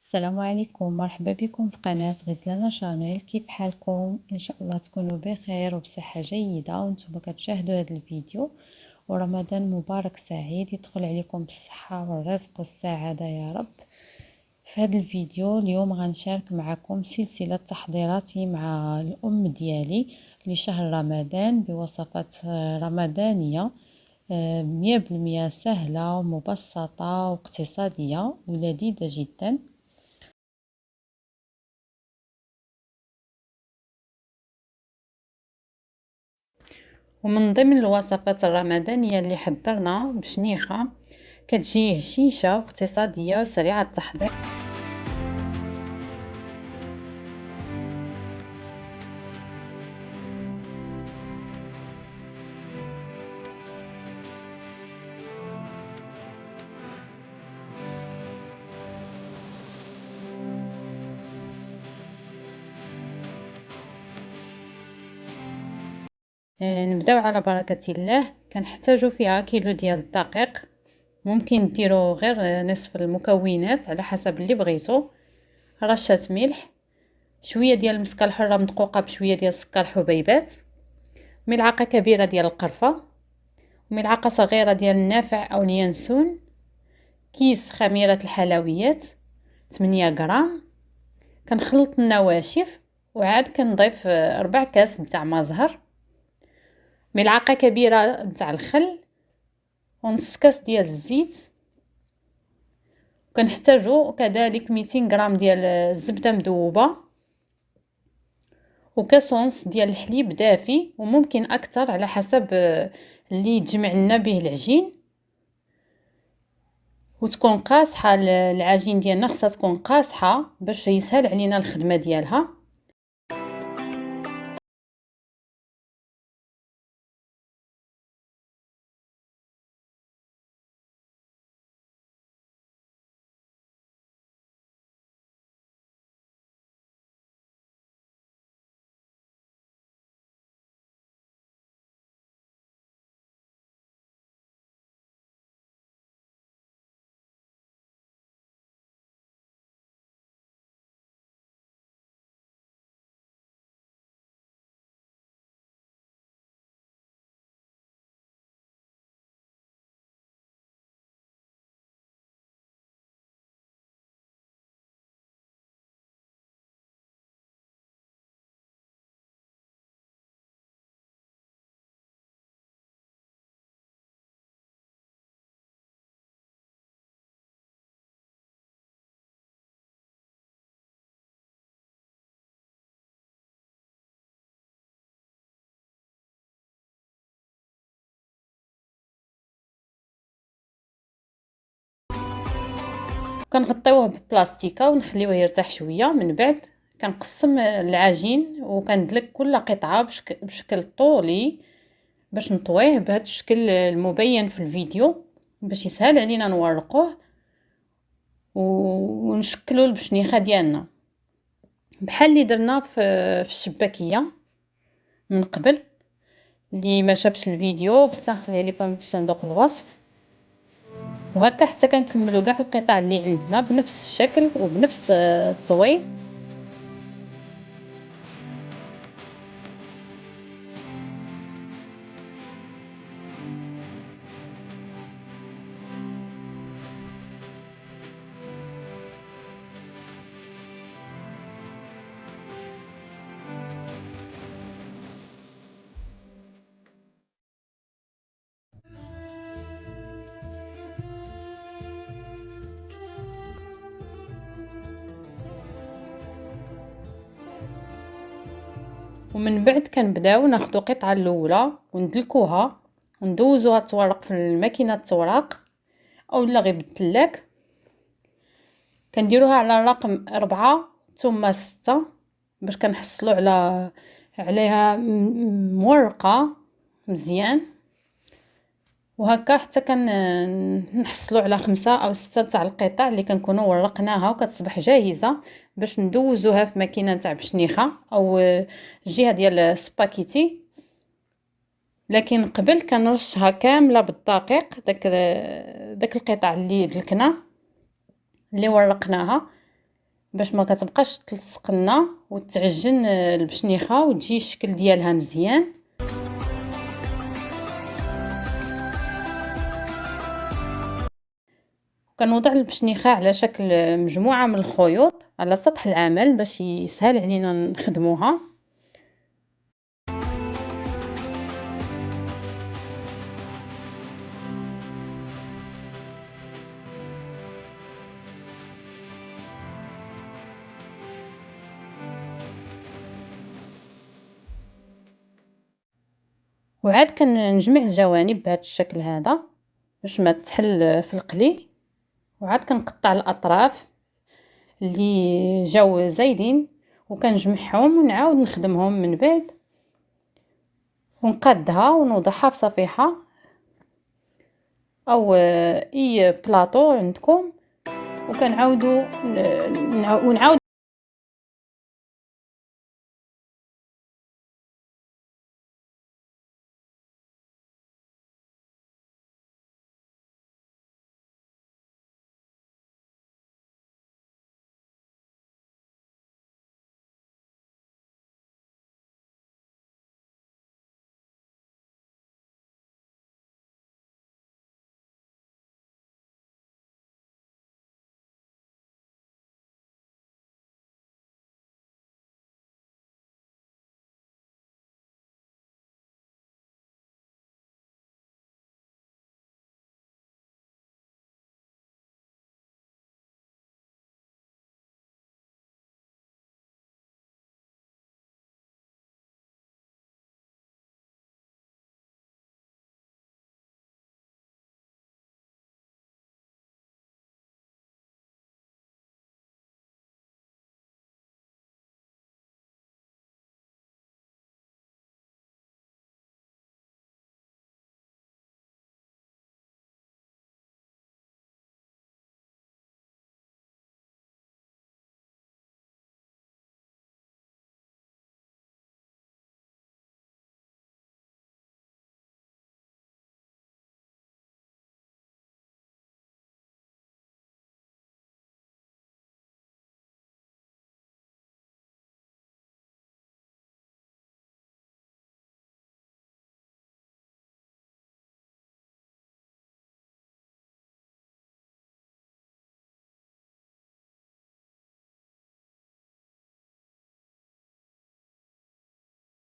السلام عليكم، مرحبا بكم في قناة غزلانة شانيل. كيف حالكم؟ ان شاء الله تكونوا بخير وبصحة جيدة وانتم كتشاهدوا هذا الفيديو. ورمضان مبارك سعيد يدخل عليكم بالصحة والرزق والسعادة يا رب. في هذا الفيديو اليوم غنشارك معكم سلسلة تحضيراتي مع الأم ديالي لشهر رمضان بوصفات رمضانية 100% سهلة ومبسطة واقتصادية ولذيذة جدا. ومن ضمن الوصفات الرمضانية اللي حضرنا بشنيخة كتجي هشيشة واقتصادية وسريعة التحضير. نبداو على بركة الله. كنحتاجو فيها كيلو ديال الدقيق، ممكن ديرو غير نصف المكونات على حسب اللي بغيتو، رشة ملح، شوية ديال المسكة الحرة مدقوقة بشوية ديال السكر حبيبات، ملعقة كبيرة ديال القرفة، ملعقة صغيرة ديال النافع أو اليانسون، كيس خميرة الحلويات 8 غرام. كنخلط النواشف وعاد كنضيف 4 كاس نتاع ما زهر، ملعقة كبيرة نتاع الخل، ونص كاس ديال الزيت. وكنحتاجو كذلك 200 غرام ديال الزبدة مذوبة، وكاس ونص ديال الحليب دافي وممكن اكثر على حسب اللي يتجمع لنا به العجين. وتكون قاصحه العجين ديالنا، خصها تكون قاصحه باش يسهل علينا الخدمه ديالها. كنغطيوه ببلاستيكه ونخليوه يرتاح شويه. من بعد كنقسم العجين وكندلك كل قطعه بشكل طولي باش نطويه بهذا الشكل المبين في الفيديو، باش يسهل علينا نورقوه ونشكلوا البشنيخه ديالنا بحال اللي درنا في الشباكيه من قبل. اللي ما شافش الفيديو بتاخلي لي في صندوق الوصف. وهكا حتى كنكملوا كاع القطع اللي عندنا بنفس الشكل وبنفس الطويل. ومن بعد كنبداو ناخدو القطعه الاولى وندلكوها وندوزوها تورق في الماكينه التوراق اولا غير بالثلاك. كنديروها على الرقم 4 ثم 6 باش كنحصلوا عليها مورقه مزيان. وهكا حتى نحصلوا على 5 أو 6 تاع القطع اللي كنكونوا ورقناها وكتصبح جاهزه باش ندوزوها في ماكينه تاع بشنيخه او الجهه ديال السباكيتي. لكن قبل كنرشها كامله بالدقيق داك القطع اللي دلكنا اللي ورقناها باش ما كتبقاش تلصق لنا وتعجن البشنيخه وتجي الشكل ديالها مزيان. كنوضع البشنيخه على شكل مجموعه من الخيوط على سطح العمل باش يسهل علينا نخدموها. وعاد كنجمع الجوانب بهذا الشكل هذا باش ما تحل في القلي، وعاد كنقطع الاطراف اللي جاو زايدين وكنجمعهم ونعاود نخدمهم من بعد، ونقادها ونوضعها في صفيحه او اي بلاطو عندكم، وكنعاودو ونعاود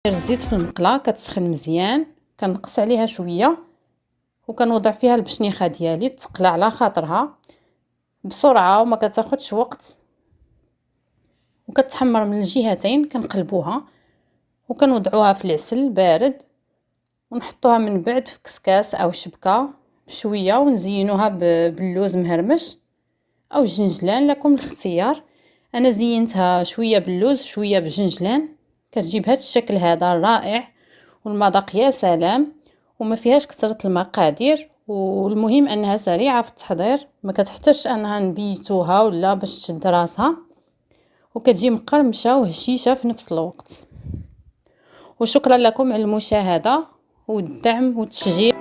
الزيت في المقله كتسخن مزيان، كنقص عليها شويه وكنوضع فيها البشنيخه ديالي تقلى على خاطرها بسرعه وما كتاخدش وقت، وكتحمر من الجهتين. كنقلبوها وكنوضعوها في العسل بارد ونحطوها من بعد في كسكاس او شبكه بشويه، ونزينوها باللوز مهرمش او الجنجلان لكم الاختيار. انا زينتها شويه باللوز شويه بالجنجلان، كتجيب هذا الشكل هذا رائع، والمذاق يا سلام، وما فيهاش كثره المقادير، والمهم انها سريعه في التحضير، ما كتحتاجش انها نبيتوها ولا باش تشد راسها، وكتجي مقرمشه وهشيشه في نفس الوقت. وشكرا لكم على المشاهده والدعم والتشجيع.